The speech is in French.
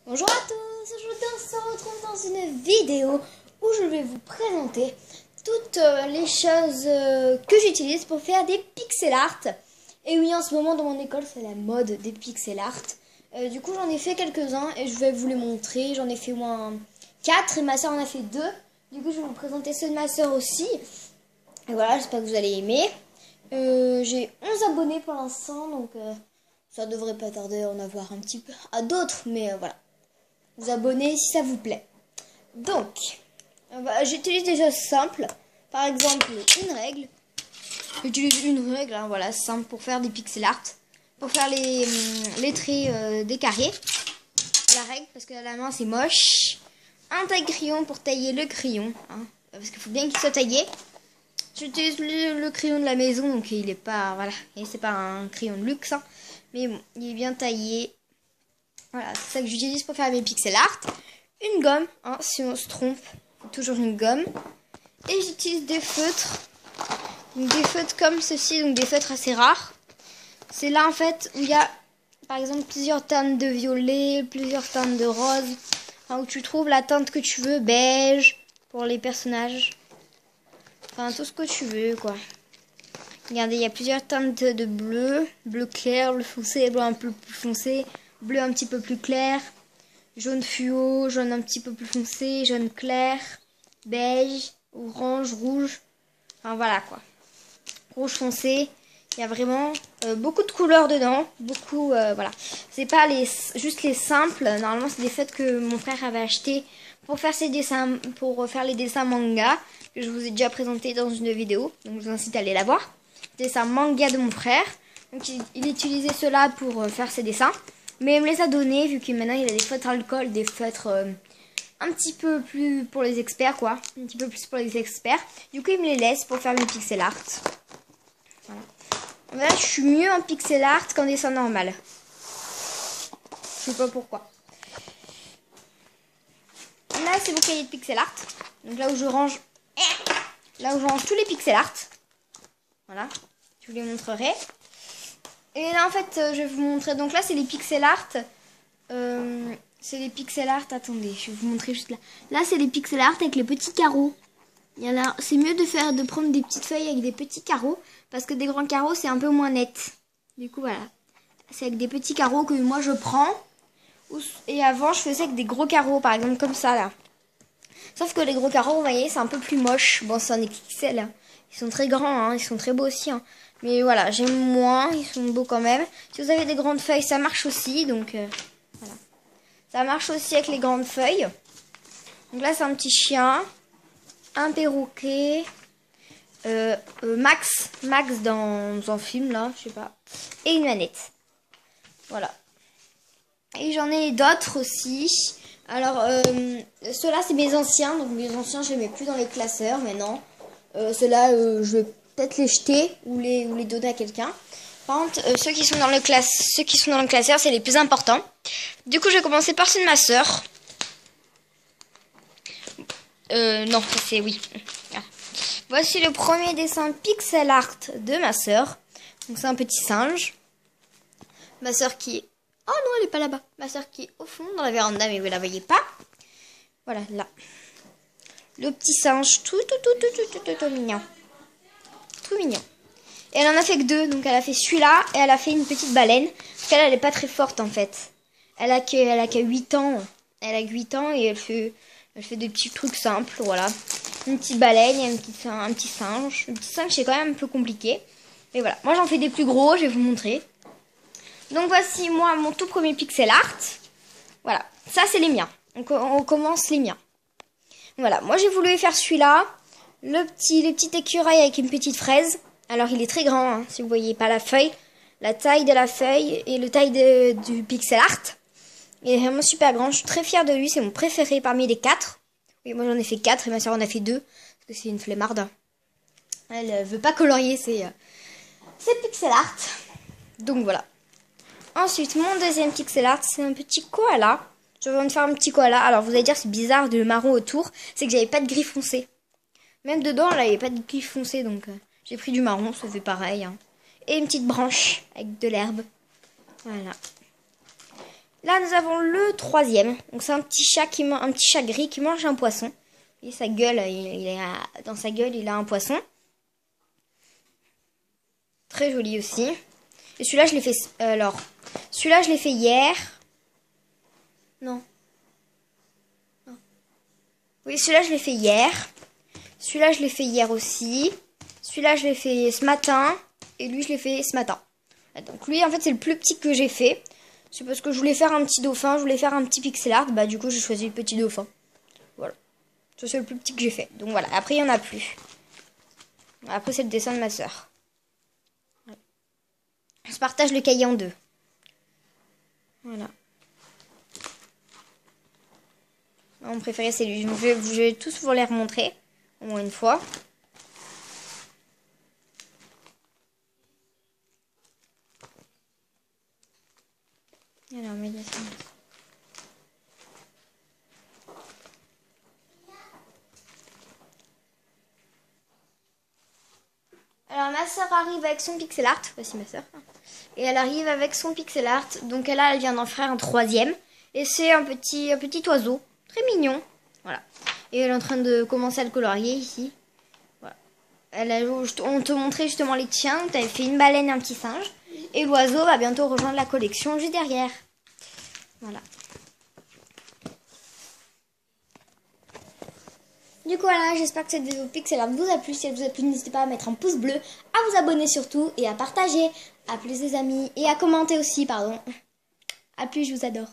Bonjour à tous, aujourd'hui on se retrouve dans une vidéo où je vais vous présenter toutes les choses que j'utilise pour faire des pixel art. Et oui, en ce moment dans mon école c'est la mode des pixel art. Du coup j'en ai fait quelques-uns et je vais vous les montrer. J'en ai fait au moins 4 et ma soeur en a fait 2. Du coup je vais vous présenter ceux de ma soeur aussi. Et voilà, j'espère que vous allez aimer. J'ai 11 abonnés pour l'instant, donc ça devrait pas tarder à en avoir un petit peu à d'autres, mais voilà. Vous abonnez si ça vous plaît. Donc, j'utilise des choses simples. Par exemple, une règle. J'utilise une règle, hein, voilà, simple pour faire des pixel art. Pour faire les traits des carrés. La règle, parce que à la main c'est moche. Un taille-crayon pour tailler le crayon. Hein, parce qu'il faut bien qu'il soit taillé. J'utilise le crayon de la maison, donc il est pas, voilà, c'est pas un crayon de luxe, hein, mais bon, il est bien taillé. Voilà, c'est ça que j'utilise pour faire mes pixel art. Une gomme, hein, si on se trompe, toujours une gomme. Et j'utilise des feutres. Donc des feutres comme ceci, donc des feutres assez rares. C'est là en fait où il y a par exemple plusieurs teintes de violet, plusieurs teintes de rose. Enfin, où tu trouves la teinte que tu veux, beige pour les personnages. Enfin tout ce que tu veux quoi. Regardez, il y a plusieurs teintes de bleu. Bleu clair, bleu foncé, bleu un peu plus foncé. Bleu un petit peu plus clair, jaune fluo, jaune un petit peu plus foncé, jaune clair, beige, orange, rouge. Enfin voilà quoi. Rouge foncé. Il y a vraiment beaucoup de couleurs dedans. Beaucoup, voilà. C'est pas juste les simples. Normalement, c'est des feutres que mon frère avait acheté pour faire ses dessins, pour faire les dessins manga que je vous ai déjà présenté dans une vidéo. Donc je vous incite à aller la voir. Dessins manga de mon frère. Donc il utilisait cela pour faire ses dessins. Mais il me les a donnés, vu que maintenant il a des feutres alcool, des feutres un petit peu plus pour les experts, quoi. Un petit peu plus pour les experts. Du coup, il me les laisse pour faire mes pixel art. Voilà. Là, je suis mieux en pixel art qu'en dessin normal. Je sais pas pourquoi. Là, c'est mon cahier de pixel art. Donc là où je range tous les pixel art. Voilà. Je vous les montrerai. Et là, en fait, je vais vous montrer. Donc là, c'est les pixel art. C'est les pixel art. Attendez, je vais vous montrer juste là. Là, c'est les pixel art avec les petits carreaux. C'est mieux de prendre des petites feuilles avec des petits carreaux. Parce que des grands carreaux, c'est un peu moins net. Du coup, voilà. C'est avec des petits carreaux que moi, je prends. Et avant, je faisais avec des gros carreaux. Par exemple, comme ça, là. Sauf que les gros carreaux, vous voyez, c'est un peu plus moche. Bon, c'est un XXL. Ils sont très grands, hein. Ils sont très beaux aussi, hein. Mais voilà, j'aime moins, ils sont beaux quand même. Si vous avez des grandes feuilles, ça marche aussi. Donc voilà. Ça marche aussi avec les grandes feuilles. Donc là, c'est un petit chien. Un perroquet. Max dans un film, là, je sais pas. Et une manette. Voilà. Et j'en ai d'autres aussi. Alors, ceux-là, c'est mes anciens. Donc mes anciens, je les mets plus dans les classeurs maintenant. Ceux-là, je vais peut-être les jeter ou les donner à quelqu'un. Par contre, ceux qui sont dans le classeur, c'est les plus importants. Du coup, je vais commencer par ceux de ma soeur. Non, c'est oui. Ah. Voici le premier dessin pixel art de ma soeur. Donc c'est un petit singe. Ma soeur qui est... Oh non, elle est pas là-bas. Ma soeur qui est au fond dans la véranda, mais vous la voyez pas. Voilà, là. Le petit singe, tout mignon. Tout mignon. Et elle en a fait que 2, donc elle a fait celui-là et elle a fait une petite baleine. Parce qu'elle, elle est pas très forte en fait. Elle a que 8 ans. Elle a 8 ans et elle fait des petits trucs simples, voilà. Une petite baleine et un petit singe. Le petit singe, c'est quand même un peu compliqué. Mais voilà, moi j'en fais des plus gros, je vais vous montrer. Donc voici moi mon tout premier pixel art. Voilà, ça c'est les miens. Donc on commence les miens. Voilà, moi j'ai voulu faire celui-là. Les petits écureuils avec une petite fraise. Alors il est très grand, hein, si vous voyez pas la feuille. La taille de la feuille et le taille du pixel art. Il est vraiment super grand, je suis très fière de lui, c'est mon préféré parmi les 4. Oui, moi j'en ai fait 4 et ma soeur en a fait 2. Parce que c'est une flemmarde. Elle veut pas colorier ses pixel art. Donc voilà. Ensuite, mon deuxième pixel art, c'est un petit koala. Je viens de faire un petit koala. Alors vous allez dire c'est bizarre de marron autour. C'est que j'avais pas de gris foncé. Même dedans, là, il n'y avait pas de gris foncé. Donc j'ai pris du marron, ça fait pareil. Hein. Et une petite branche avec de l'herbe. Voilà. Là, nous avons le troisième. Donc, c'est un petit chat un petit chat gris qui mange un poisson. Et sa gueule, dans sa gueule, il a un poisson. Très joli aussi. Et celui-là, je l'ai fait... celui-là, je l'ai fait hier. Non. Oui, celui-là, je l'ai fait hier. Celui-là, je l'ai fait hier aussi. Celui-là, je l'ai fait ce matin. Et lui, je l'ai fait ce matin. Donc lui, en fait, c'est le plus petit que j'ai fait. C'est parce que je voulais faire un petit dauphin. Je voulais faire un petit pixel art. Bah, du coup, j'ai choisi le petit dauphin. Voilà. Ça, c'est le plus petit que j'ai fait. Donc voilà. Après, il n'y en a plus. Après, c'est le dessin de ma soeur. On se partage le cahier en deux. Voilà. Mon préféré, c'est lui. Je vais tous vous les remontrer. Au moins une fois. Alors, mais alors, ma soeur arrive avec son pixel art. Voici ma soeur. Et elle arrive avec son pixel art. Donc là, elle vient d'en faire un troisième. Et c'est un petit oiseau. Très mignon. Voilà. Et elle est en train de commencer à le colorier ici. Voilà. On te montrait justement les tiens. Tu avais fait une baleine et un petit singe. Et l'oiseau va bientôt rejoindre la collection juste derrière. Voilà. Du coup voilà, j'espère que cette vidéo pixel art vous a plu. Si elle vous a plu, n'hésitez pas à mettre un pouce bleu, à vous abonner surtout et à partager. À plus les amis et à commenter aussi, pardon. À plus, je vous adore.